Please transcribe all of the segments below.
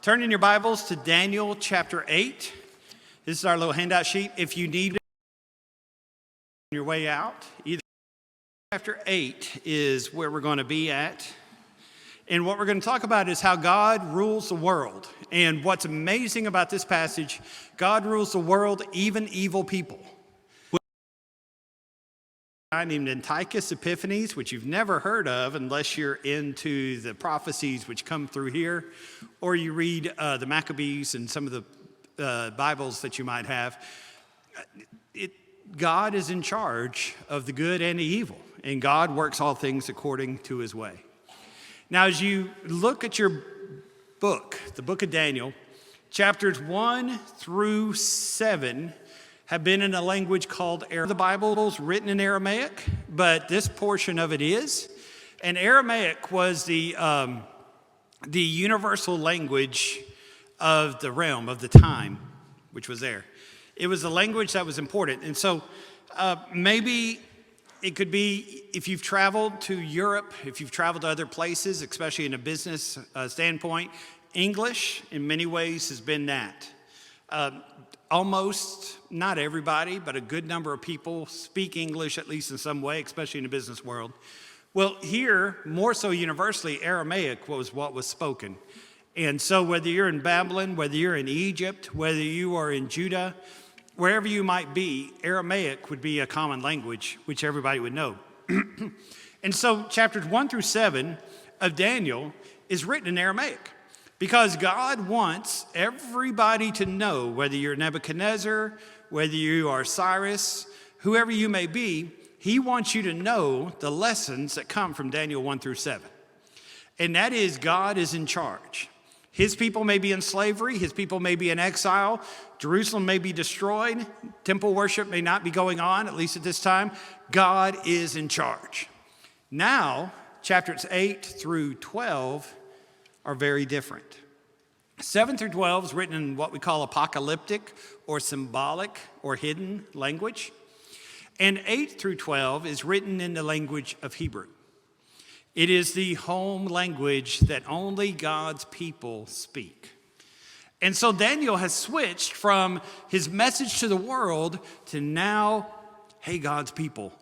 Turn in your Bibles to Daniel chapter 8. This is our little handout sheet. If you need it on your way out, either chapter 8 is where we're going to be at. And what we're going to talk about is how God rules the world. And what's amazing about this passage, God rules the world, even evil people. A guy named Antiochus Epiphanes, which you've never heard of unless you're into the prophecies which come through here, or you read the Maccabees and some of the Bibles that you might have. God is in charge of the good and the evil, and God works all things according to his way. Now, as you look at your book, the book of Daniel, chapters 1 through 7 have been in a language called Aramaic. The Bible is written in Aramaic, but this portion of it is. And Aramaic was the universal language of the realm, of the time, which was there. It was a language that was important. And so maybe it could be if you've traveled to Europe, if you've traveled to other places, especially in a business standpoint, English in many ways has been that. Almost, not everybody, but a good number of people speak English, at least in some way, especially in the business world. Well, here, more so universally, Aramaic was what was spoken. And so whether you're in Babylon, whether you're in Egypt, whether you are in Judah, wherever you might be, Aramaic would be a common language, which everybody would know. And so chapters 1 through 7 of Daniel is written in Aramaic. Because God wants everybody to know, whether you're Nebuchadnezzar, whether you are Cyrus, whoever you may be, he wants you to know the lessons that come from Daniel 1 through 7. And that is, God is in charge. His people may be in slavery. His people may be in exile. Jerusalem may be destroyed. Temple worship may not be going on, at least at this time. God is in charge. Now, chapters 8 through 12 are very different. 7 through 12 is written in what we call apocalyptic or symbolic or hidden language. And 8 through 12 is written in the language of Hebrew. It is the home language that only God's people speak. And so Daniel has switched from his message to the world to now, hey, God's people,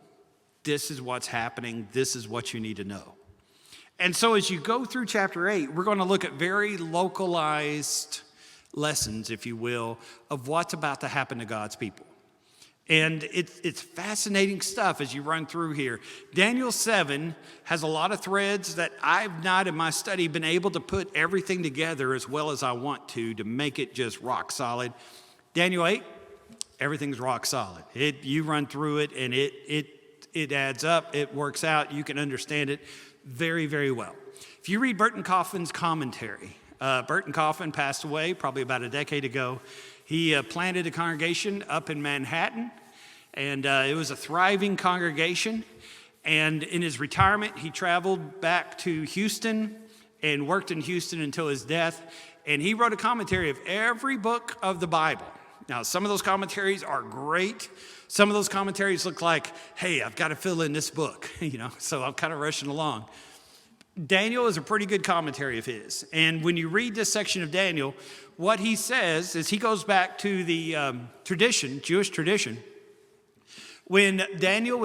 this is what's happening. This is what you need to know. And so as you go through chapter 8, we're going to look at very localized lessons, if you will, of what's about to happen to God's people. And it's fascinating stuff as you run through here. Daniel 7 has a lot of threads that I've not in my study been able to put everything together as well as I want to make it just rock solid. Daniel 8, everything's rock solid. You run through it and it adds up, it works out, you can understand it very, very well. If you read Burton Coffin's commentary, Burton Coffin passed away probably about a decade ago. He planted a congregation up in Manhattan, and it was a thriving congregation. And in his retirement, he traveled back to Houston and worked in Houston until his death. And he wrote a commentary of every book of the Bible. Now, some of those commentaries are great. Some of those commentaries look like, hey, I've got to fill in this book, so I'm kind of rushing along. Daniel is a pretty good commentary of his. And when you read this section of Daniel, what he says is he goes back to the Jewish tradition. When Alexander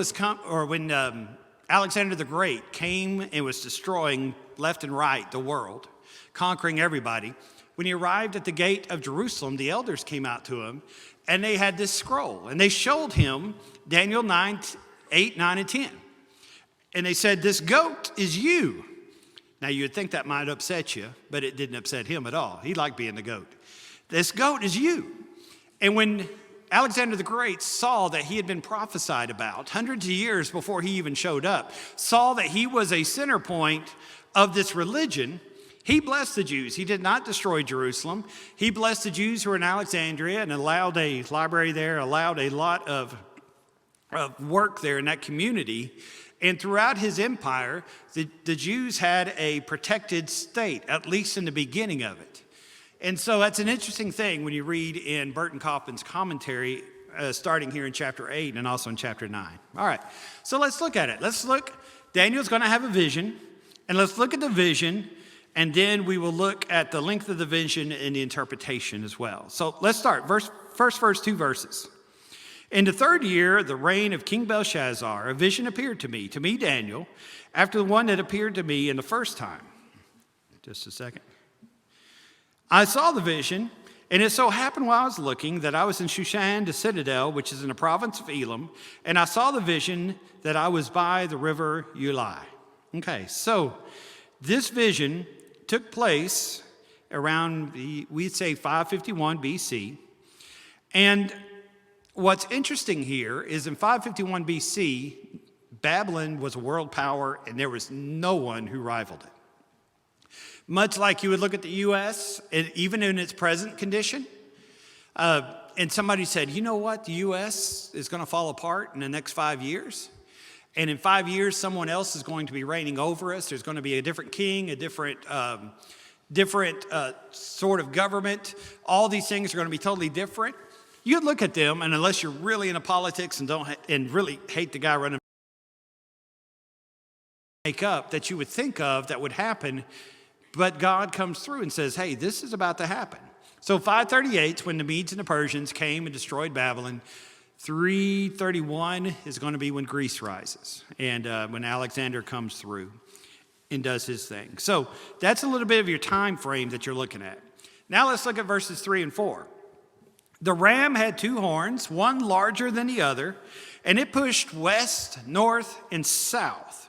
the Great came and was destroying left and right the world, conquering everybody, when he arrived at the gate of Jerusalem, the elders came out to him, and they had this scroll, and they showed him Daniel 9, 8, 9, and 10. And they said, this goat is you. Now, you'd think that might upset you, but it didn't upset him at all. He liked being the goat. This goat is you. And when Alexander the Great saw that he had been prophesied about hundreds of years before he even showed up, saw that he was a center point of this religion, he blessed the Jews. He did not destroy Jerusalem. He blessed the Jews who were in Alexandria and allowed a library there, allowed a lot of work there in that community. And throughout his empire, the Jews had a protected state, at least in the beginning of it. And so that's an interesting thing when you read in Burton Coffin's commentary, starting here in chapter 8 and also in chapter 9. All right, so let's look at it. Daniel's going to have a vision, and let's look at the vision And then we will look at the length of the vision and the interpretation as well. So let's start. First 2 verses. In the 3rd year of the reign of King Belshazzar, a vision appeared to me, Daniel, after the one that appeared to me in the first time. Just a second. I saw the vision, and it so happened while I was looking that I was in Shushan, the citadel, which is in the province of Elam, and I saw the vision that I was by the river Ulai. Okay, so this vision took place around, we'd say 551 BC. And what's interesting here is in 551 BC, Babylon was a world power, and there was no one who rivaled it. Much like you would look at the U.S., even in its present condition, and somebody said, you know what, the U.S. is going to fall apart in the next 5 years. And in 5 years, someone else is going to be reigning over us. There's going to be a different king, a different sort of government. All these things are going to be totally different. You'd look at them, and unless you're really into politics and really hate the guy running, make up that you would think of that would happen. But God comes through and says, hey, this is about to happen. So 538 is when the Medes and the Persians came and destroyed Babylon. 331 is going to be when Greece rises and when Alexander comes through and does his thing. So that's a little bit of your time frame that you're looking at. Now let's look at verses 3 and 4. The ram had 2 horns, one larger than the other, and it pushed west, north, and south.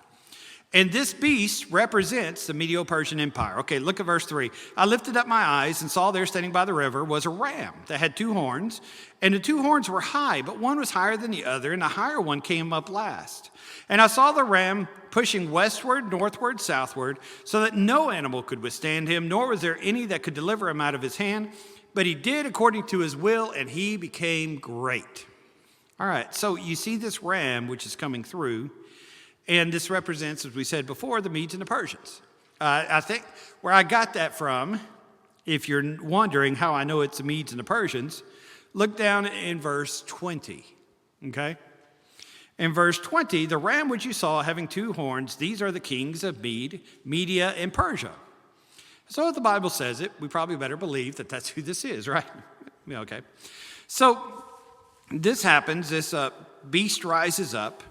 And this beast represents the Medio-Persian Empire. Okay, look at verse 3. I lifted up my eyes and saw there standing by the river was a ram that had 2 horns. And the 2 horns were high, but one was higher than the other, and the higher one came up last. And I saw the ram pushing westward, northward, southward, so that no animal could withstand him, nor was there any that could deliver him out of his hand. But he did according to his will, and he became great. All right, so you see this ram which is coming through. And this represents, as we said before, the Medes and the Persians. I think where I got that from, if you're wondering how I know it's the Medes and the Persians, look down in verse 20, okay? In verse 20, the ram which you saw having 2 horns, these are the kings of Media, and Persia. So if the Bible says it, we probably better believe that that's who this is, right? Yeah, okay. So this happens, this beast rises up,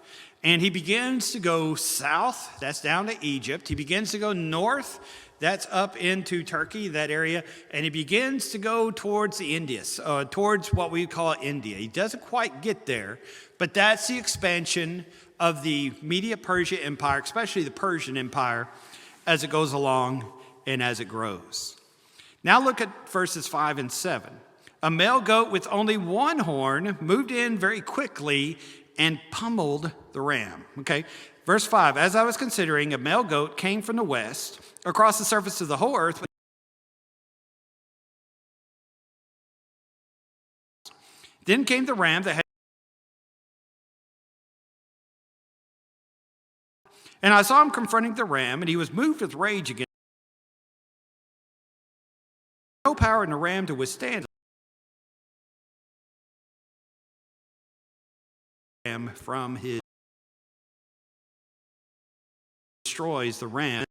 and he begins to go south, that's down to Egypt. He begins to go north, that's up into Turkey, that area. And he begins to go towards the Indies, towards what we call India. He doesn't quite get there, but that's the expansion of the Media-Persia Empire, especially the Persian Empire, as it goes along and as it grows. Now look at verses 5 and 7. A male goat with only 1 horn moved in very quickly and pummeled the ram. Okay, verse 5, as I was considering, a male goat came from the west across the surface of the whole earth. Then came the ram that had, and I saw him confronting the ram, and he was moved with rage against no power in the ram to withstand from his destroys the ram.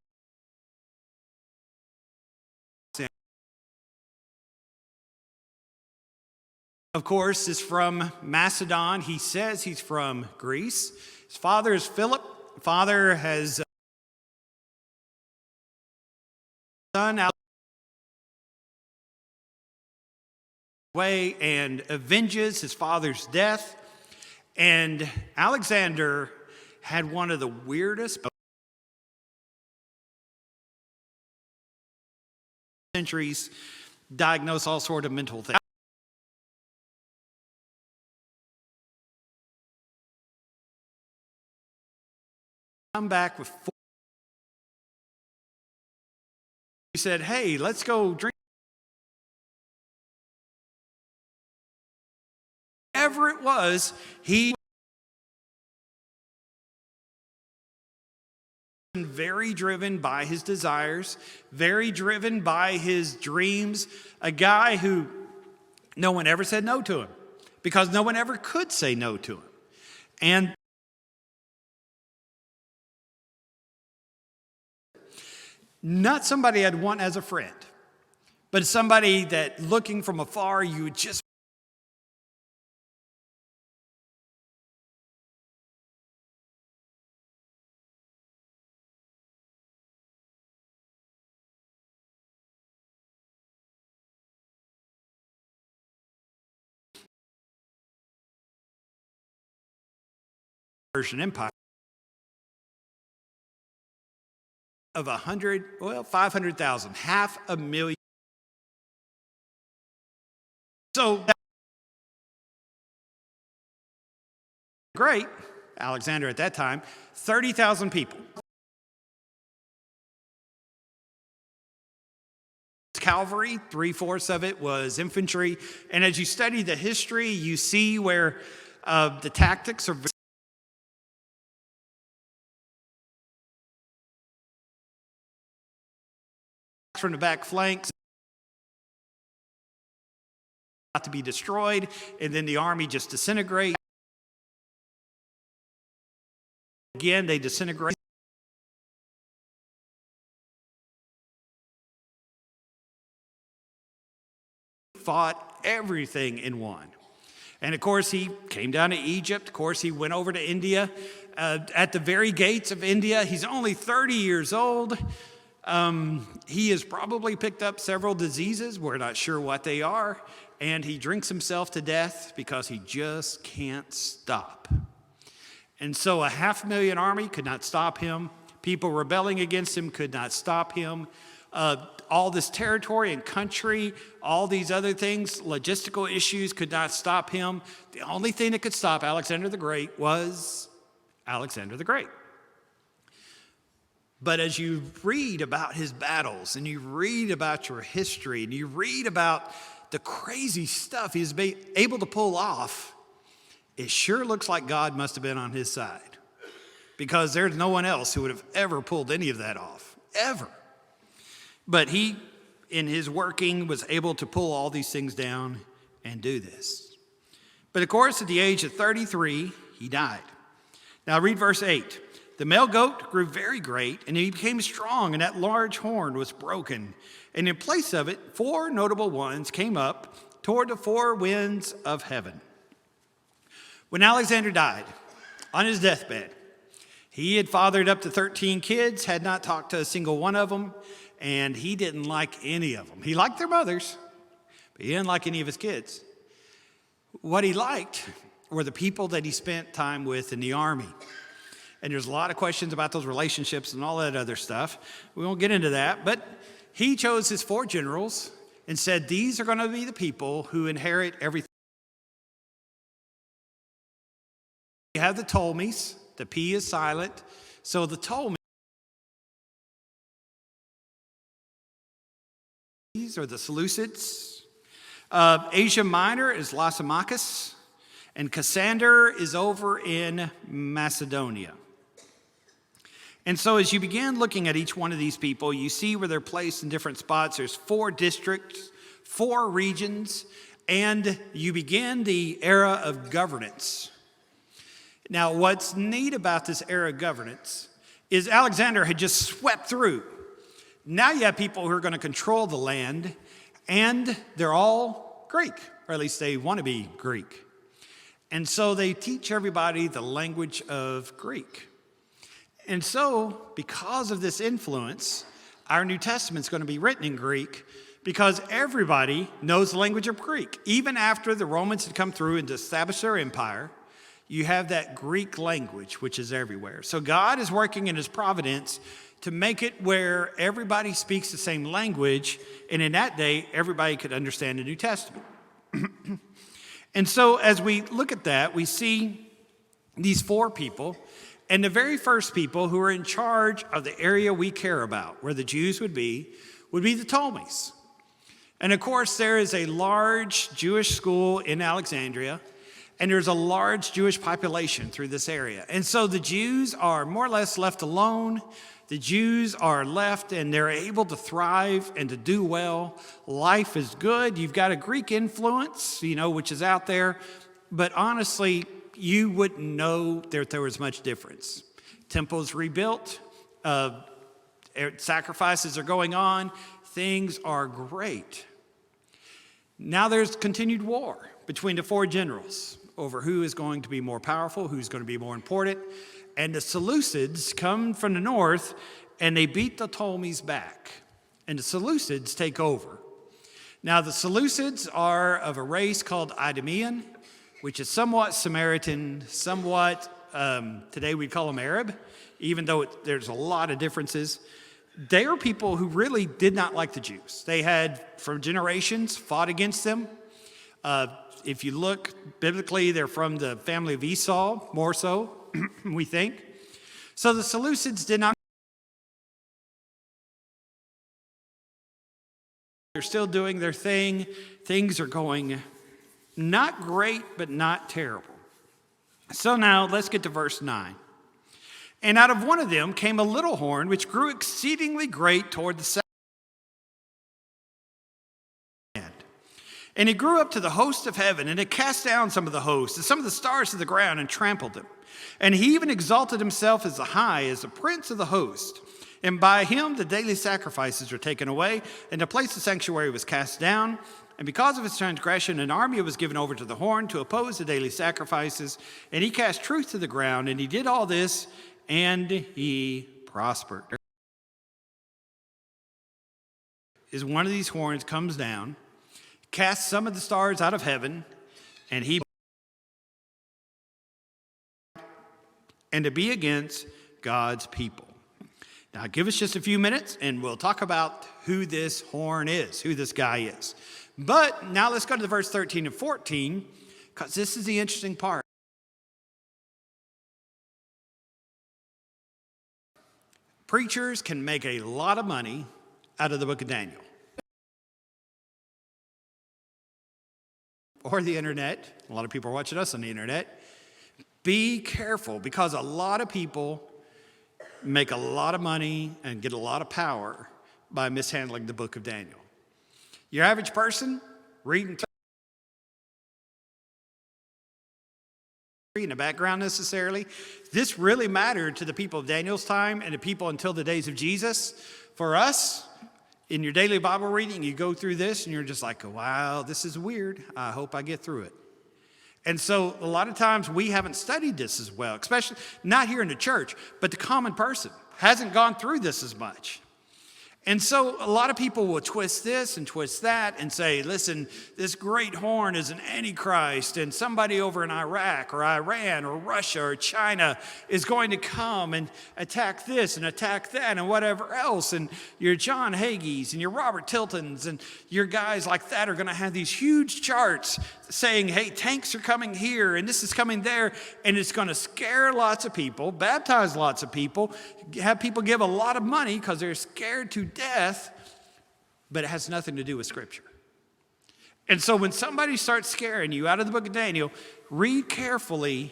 Of course, is from Macedon. He says he's from Greece. His father is Philip. Father has son out way and avenges his father's death. And Alexander had one of the weirdest centuries, diagnosed all sort of mental things. Come back with 4. He said, hey, let's go drink. Whatever it was, he was very driven by his desires, very driven by his dreams, a guy who no one ever said no to him because no one ever could say no to him. And Not somebody I'd want as a friend, but somebody that looking from afar, you would just Persian Empire of 500,000, 500,000. So great, Alexander at that time, 30,000 people. Cavalry, 3/4 of it was infantry. And as you study the history, you see where the tactics are from the back flanks to be destroyed, and then the army just disintegrates. Again, they disintegrate. Fought everything in one. And of course, he came down to Egypt. Of course, he went over to India. At the very gates of India, he's only 30 years old. He has probably picked up several diseases. We're not sure what they are. And he drinks himself to death because he just can't stop. And so a 500,000 army could not stop him. People rebelling against him could not stop him. All this territory and country, all these other things, logistical issues could not stop him. The only thing that could stop Alexander the Great was Alexander the Great. But as you read about his battles and you read about your history and you read about the crazy stuff he's able to pull off, it sure looks like God must have been on his side, because there's no one else who would have ever pulled any of that off, ever. But he, in his working, was able to pull all these things down and do this. But of course, at the age of 33, he died. Now read verse 8. The male goat grew very great, and he became strong, and that large horn was broken. And in place of it, 4 notable ones came up toward the 4 winds of heaven. When Alexander died, on his deathbed, he had fathered up to 13 kids, had not talked to a single one of them, and he didn't like any of them. He liked their mothers, but he didn't like any of his kids. What he liked were the people that he spent time with in the army. And there's a lot of questions about those relationships and all that other stuff. We won't get into that, but he chose his 4 generals and said, these are going to be the people who inherit everything. You have the Ptolemies. The P is silent. So the Ptolemies are the Seleucids. Asia Minor is Lysimachus. And Cassander is over in Macedonia. And so as you begin looking at each one of these people, you see where they're placed in different spots. There's 4 districts, 4 regions, and you begin the era of governance. Now, what's neat about this era of governance is Alexander had just swept through. Now you have people who are going to control the land, and they're all Greek, or at least they want to be Greek. And so they teach everybody the language of Greek. And so, because of this influence, our New Testament's going to be written in Greek because everybody knows the language of Greek. Even after the Romans had come through and established their empire, you have that Greek language, which is everywhere. So God is working in his providence to make it where everybody speaks the same language, and in that day, everybody could understand the New Testament. And so as we look at that, we see these 4 people, and the very first people who are in charge of the area we care about, where the Jews would be the Ptolemies. And of course, there is a large Jewish school in Alexandria, and there's a large Jewish population through this area. And so the Jews are more or less left alone. The Jews are left, and they're able to thrive and to do well. Life is good. You've got a Greek influence, which is out there. But honestly, you wouldn't know that there was much difference. Temples rebuilt. Sacrifices are going on. Things are great. Now there's continued war between the four generals over who is going to be more powerful, who's going to be more important. And the Seleucids come from the north, and they beat the Ptolemies back. And the Seleucids take over. Now the Seleucids are of a race called Idumean, which is somewhat Samaritan, somewhat, today we'd call them Arab, even though there's a lot of differences. They are people who really did not like the Jews. They had, for generations, fought against them. If you look biblically, they're from the family of Esau, more so, we think. So the Seleucids did not. They're still doing their thing. Things are going not great, but not terrible. So now let's get to verse 9. And out of one of them came a little horn, which grew exceedingly great toward the south. And it grew up to the host of heaven, and it cast down some of the hosts, and some of the stars to the ground, and trampled them. And he even exalted himself as the high, as the prince of the host. And by him the daily sacrifices were taken away, and the place of sanctuary was cast down. And because of his transgression, an army was given over to the horn to oppose the daily sacrifices. And he cast truth to the ground, and he did all this, and he prospered. Is one of these horns comes down, casts some of the stars out of heaven, and to be against God's people. Now, give us just a few minutes, and we'll talk about who this horn is, who this guy is. But now let's go to the verse 13 and 14, because this is the interesting part. Preachers can make a lot of money out of the book of Daniel. Or the internet. A lot of people are watching us on the internet. Be careful, because a lot of people make a lot of money and get a lot of power by mishandling the book of Daniel. Your average person reading in the background necessarily. This really mattered to the people of Daniel's time and the people until the days of Jesus. For us, in your daily Bible reading, you go through this and you're just like, wow, this is weird. I hope I get through it. And so a lot of times we haven't studied this as well, especially not here in the church, but the common person hasn't gone through this as much. And so a lot of people will twist this and twist that and say, listen, this great horn is an antichrist, and somebody over in Iraq or Iran or Russia or China is going to come and attack this and attack that and whatever else. And your John Hagees and your Robert Tiltons and your guys like that are going to have these huge charts saying, hey, tanks are coming here and this is coming there. And it's going to scare lots of people, baptize lots of people, have people give a lot of money because they're scared to death, but it has nothing to do with Scripture. And so when somebody starts scaring you out of the book of Daniel, read carefully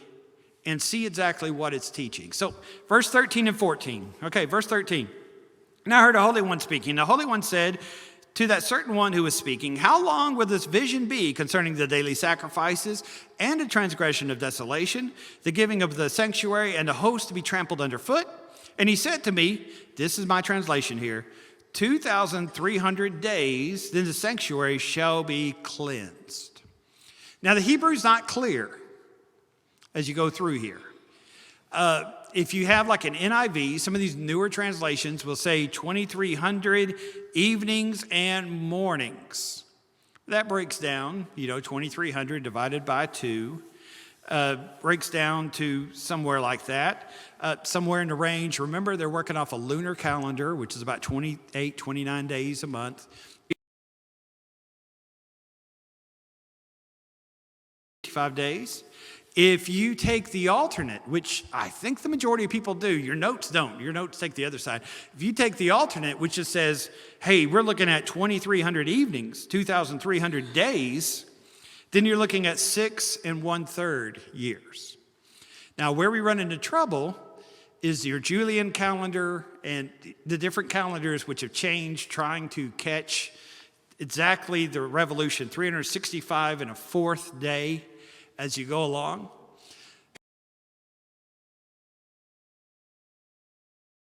and see exactly what it's teaching. So verse 13 and 14. Okay, verse 13. Now I heard a Holy One speaking. The Holy One said to that certain one who was speaking, how long will this vision be concerning the daily sacrifices and the transgression of desolation, the giving of the sanctuary and the host to be trampled underfoot? And he said to me, this is my translation here, 2,300 days, then the sanctuary shall be cleansed. Now the Hebrew's not clear as you go through here. If you have like an NIV, some of these newer translations will say 2,300 evenings and mornings. That breaks down, 2,300 divided by 2. Breaks down to somewhere like that, somewhere in the range. Remember, they're working off a lunar calendar, which is about 28, 29 days a month. 5 days. If you take the alternate, which I think the majority of people do, your notes don't. Your notes take the other side. If you take the alternate, which just says, hey, we're looking at 2,300 evenings, 2,300 days, then you're looking at 6 1/3 years. Now, where we run into trouble is your Julian calendar and the different calendars which have changed, trying to catch exactly the revolution, 365 and a fourth day as you go along.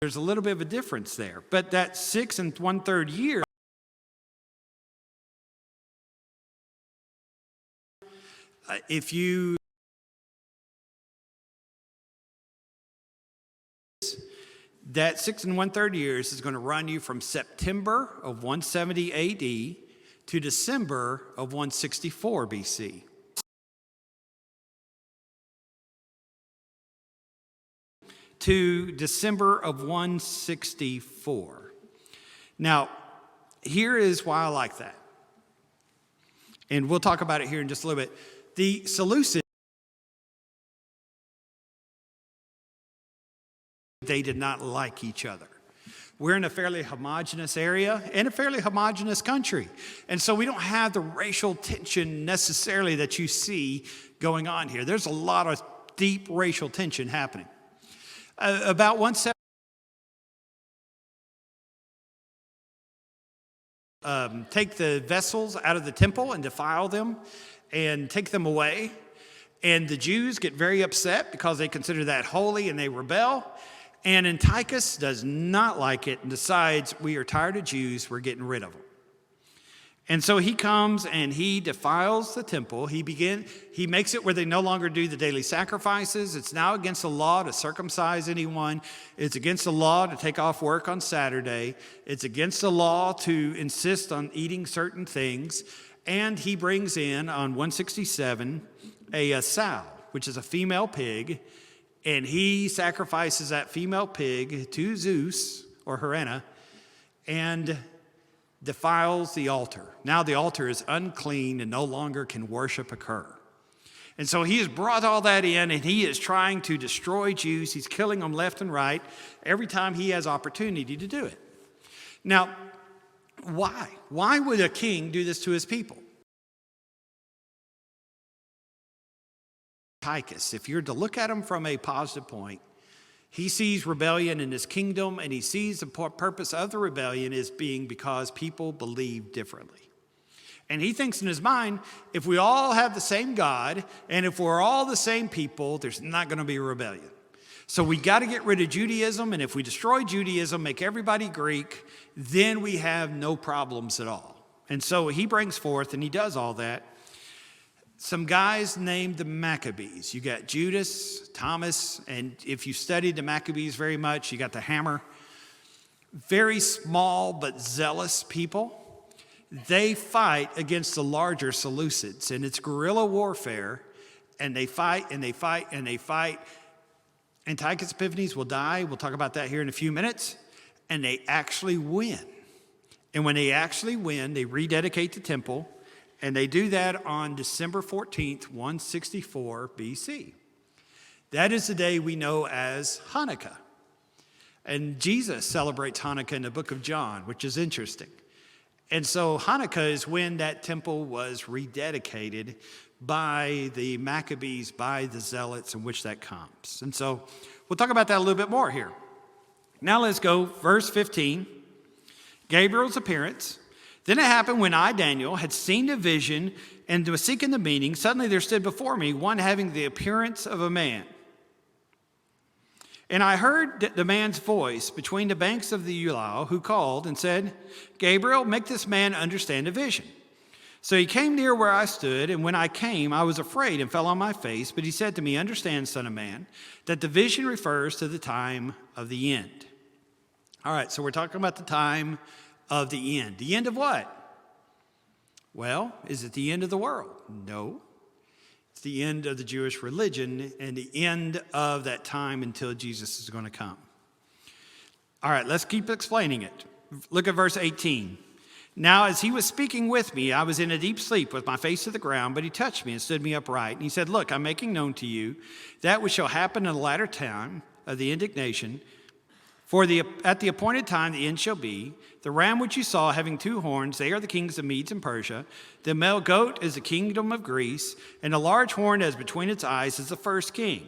There's a little bit of a difference there. But that 6 1/3 year, if you that 6 1/3 years is going to run you from September of 170 AD to December of 164 BC. To December of 164. Now, here is why I like that. And we'll talk about it here in just a little bit. The Seleucids, they did not like each other. We're in a fairly homogenous area and a fairly homogenous country. And so we don't have the racial tension necessarily that you see going on here. There's a lot of deep racial tension happening. About 170, take the vessels out of the temple and defile them and take them away. And the Jews get very upset because they consider that holy and they rebel. And Antiochus does not like it and decides, we are tired of Jews, we're getting rid of them. And so he comes and he defiles the temple. He makes it where they no longer do the daily sacrifices. It's now against the law to circumcise anyone. It's against the law to take off work on Saturday. It's against the law to insist on eating certain things. And he brings in, on 167, a sow, which is a female pig. And he sacrifices that female pig to Zeus, or Herena, and defiles the altar. Now the altar is unclean and no longer can worship occur. And so he has brought all that in, and he is trying to destroy Jews. He's killing them left and right every time he has opportunity to do it. Now, why? Why would a king do this to his people? Antiochus, if you're to look at him from a positive point, he sees rebellion in his kingdom, and he sees the purpose of the rebellion as being because people believe differently. And he thinks in his mind, if we all have the same God, and if we're all the same people, there's not going to be a rebellion. So we got to get rid of Judaism, and if we destroy Judaism, make everybody Greek, then we have no problems at all. And so he brings forth, and he does all that, some guys named the Maccabees. You got Judas, Thomas, and if you studied the Maccabees very much, you got the hammer. Very small but zealous people. They fight against the larger Seleucids, and it's guerrilla warfare, and they fight and they fight and they fight. Antiochus Epiphanes will die. We'll talk about that here in a few minutes. And they actually win. And when they actually win, they rededicate the temple. And they do that on December 14th, 164 BC. That is the day we know as Hanukkah. And Jesus celebrates Hanukkah in the book of John, which is interesting. And so Hanukkah is when that temple was rededicated by the Maccabees, by the Zealots, in which that comes. And so we'll talk about that a little bit more here. Now let's go, verse 15. Gabriel's appearance. Then it happened when I, Daniel, had seen a vision and was seeking the meaning. Suddenly there stood before me one having the appearance of a man. And I heard the man's voice between the banks of the Ulai, who called and said, Gabriel, make this man understand a vision. So he came near where I stood, and when I came, I was afraid and fell on my face. But he said to me, understand, son of man, that the vision refers to the time of the end. All right, so we're talking about the time of the end. The end of what? Well, is it the end of the world? No. It's the end of the Jewish religion and the end of that time until Jesus is going to come. All right, let's keep explaining it. Look at verse 18. Now, as he was speaking with me, I was in a deep sleep with my face to the ground, but he touched me and stood me upright. And he said, look, I'm making known to you that which shall happen in the latter time of the indignation. At the appointed time the end shall be. The ram which you saw having two horns, they are the kings of Medes and Persia. The male goat is the kingdom of Greece, and the large horn as between its eyes is the first king.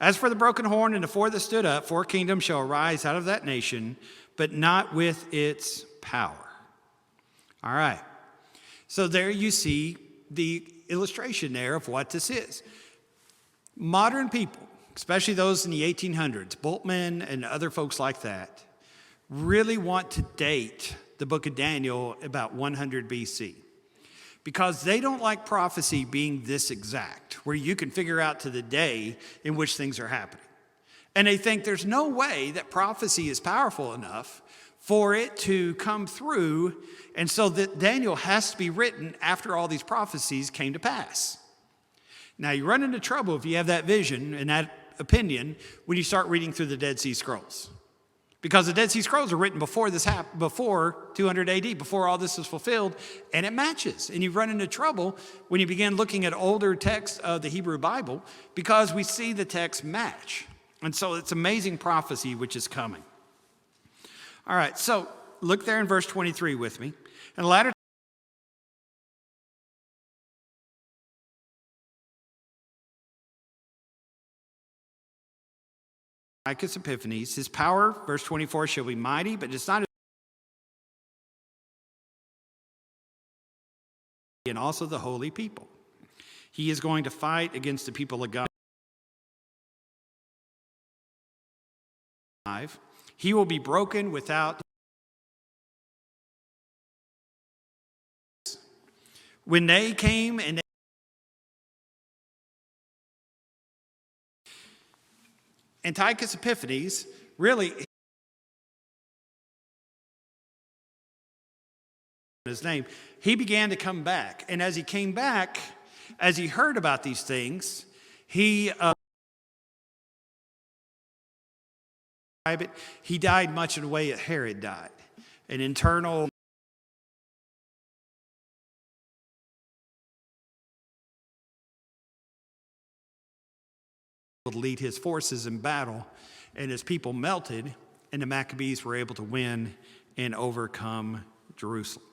As for the broken horn and the four that stood up, 4 kingdoms shall arise out of that nation, but not with its power. All right. So there you see the illustration there of what this is. Modern people, especially those in the 1800s, Bultmann and other folks like that, really want to date the book of Daniel about 100 BC because they don't like prophecy being this exact, where you can figure out to the day in which things are happening. And they think there's no way that prophecy is powerful enough for it to come through, and so that Daniel has to be written after all these prophecies came to pass. Now, you run into trouble if you have that vision and that opinion when you start reading through the Dead Sea Scrolls. Because the Dead Sea Scrolls are written before this happened, before 200 AD, before all this was fulfilled, and it matches. And you run into trouble when you begin looking at older texts of the Hebrew Bible because we see the texts match. And so it's amazing prophecy which is coming. All right, so look there in verse 23 with me. And the latter Antiochus Epiphanes, his power, verse 24, shall be mighty, but it's not, and also the holy people. He is going to fight against the people of God. He will be broken without. When they came and Antiochus Epiphanes, really, his name, he began to come back. And as he came back, as he heard about these things, he died much in the way that Herod died. An internal to lead his forces in battle, and his people melted, and the Maccabees were able to win and overcome Jerusalem.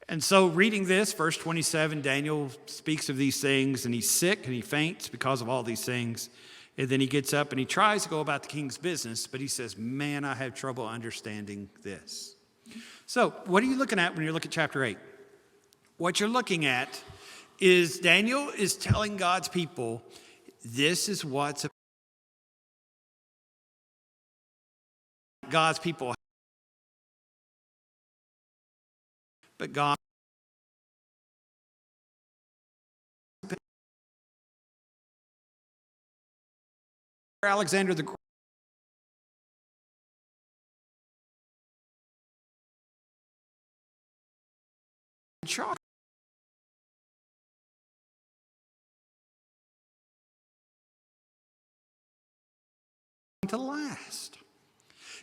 And so reading this, verse 27, Daniel speaks of these things, and he's sick and he faints because of all these things. And then he gets up and he tries to go about the king's business, but he says, man, I have trouble understanding this. So what are you looking at when you look at chapter 8? What you're looking at is Daniel is telling God's people, this is what's God's people. But God, Alexander the Great, to last.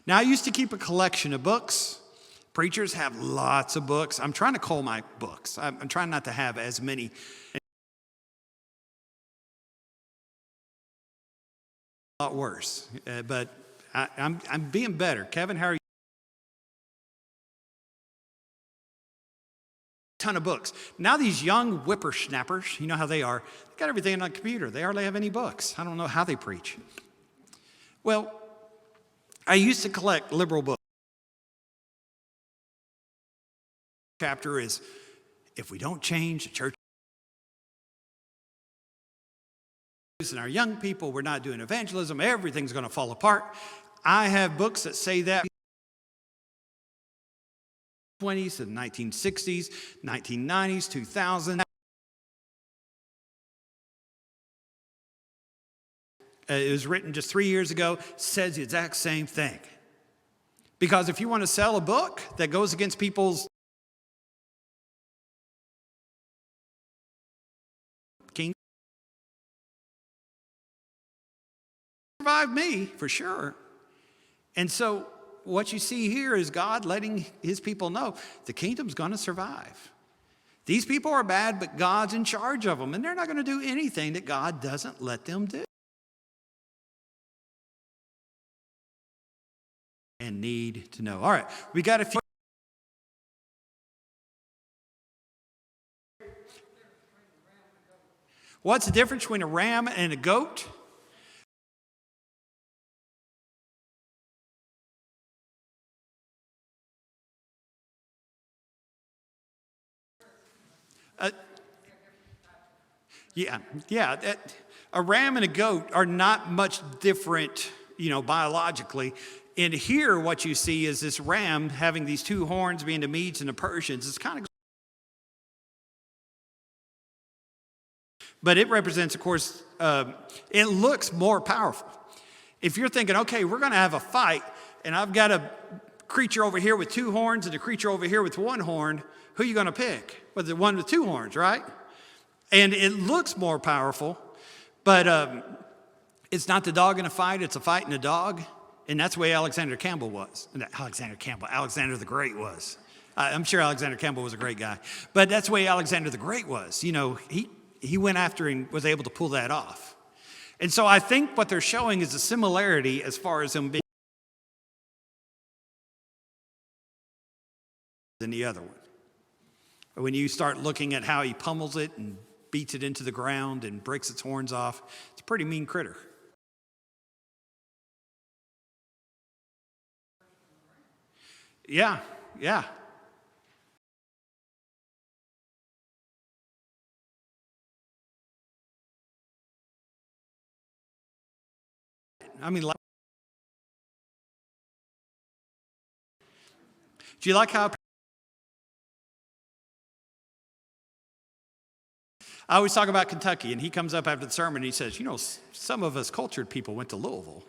Now, I used to keep a collection of books. Preachers have lots of books. I'm trying to cull my books. I'm trying not to have as many. A lot worse, but I'm being better. Kevin, how are you? Ton of books. Now these young whippersnappers, you know how they are. They got everything on the computer. They hardly have any books. I don't know how they preach. Well, I used to collect liberal books. Chapter is, if we don't change the church and our young people, we're not doing evangelism, everything's going to fall apart. I have books that say that. 20s and 1960s, 1990s, 2000s. It was written just 3 years ago, says the exact same thing. Because if you want to sell a book that goes against people's king, survive me for sure. And so what you see here is God letting his people know the kingdom's going to survive. These people are bad, but God's in charge of them, and they're not going to do anything that God doesn't let them do. And need to know. All right, we got a few. What's the difference between a ram and a goat? Yeah, yeah. A ram and a goat are not much different, biologically. And here, what you see is this ram having these two horns, being the Medes and the Persians. It's kind of, but it represents, of course, it looks more powerful. If you're thinking, okay, we're going to have a fight, and I've got a creature over here with two horns and a creature over here with one horn, who are you going to pick? Well, the one with two horns, right? And it looks more powerful, but it's not the dog in a fight, it's a fight in a dog. And that's the way Alexander the Great was. I'm sure Alexander Campbell was a great guy, but that's the way Alexander the Great was. He went after and was able to pull that off. And so I think what they're showing is a similarity as far as him being than the other one. When you start looking at how he pummels it and beats it into the ground and breaks its horns off, it's a pretty mean critter. Yeah, yeah. I mean, do you like how I always talk about Kentucky, and he comes up after the sermon and he says, some of us cultured people went to Louisville.